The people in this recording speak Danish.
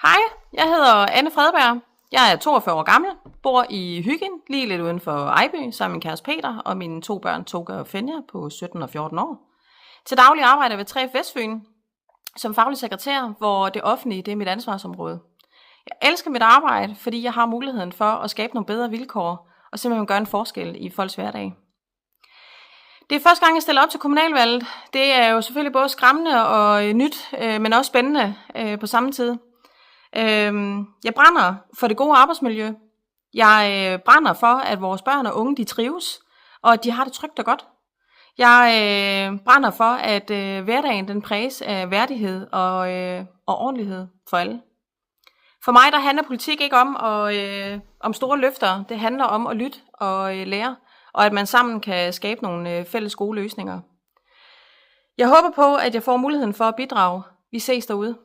Hej, jeg hedder Anne Fredberg. Jeg er 42 år gammel, bor i Hyggen, lige lidt uden for Ejby, sammen med min kæreste Peter og mine 2 børn, Toga og Fenja, på 17 og 14 år. Til daglig arbejder jeg ved 3F Vestfyn som faglig sekretær, hvor det offentlige det er mit ansvarsområde. Jeg elsker mit arbejde, fordi jeg har muligheden for at skabe nogle bedre vilkår og simpelthen gøre en forskel i folks hverdag. Det er første gang, jeg stiller op til kommunalvalget. Det er jo selvfølgelig både skræmmende og nyt, men også spændende på samme tid. Jeg brænder for det gode arbejdsmiljø. Jeg brænder for, at vores børn og unge de trives, og at de har det trygt og godt. Jeg brænder for, at hverdagen den præges af værdighed og ordentlighed for alle. For mig der handler politik ikke om store løfter. Det handler om at lytte og lære, og at man sammen kan skabe nogle fælles gode løsninger. Jeg håber på, at jeg får muligheden for at bidrage. Vi ses derude.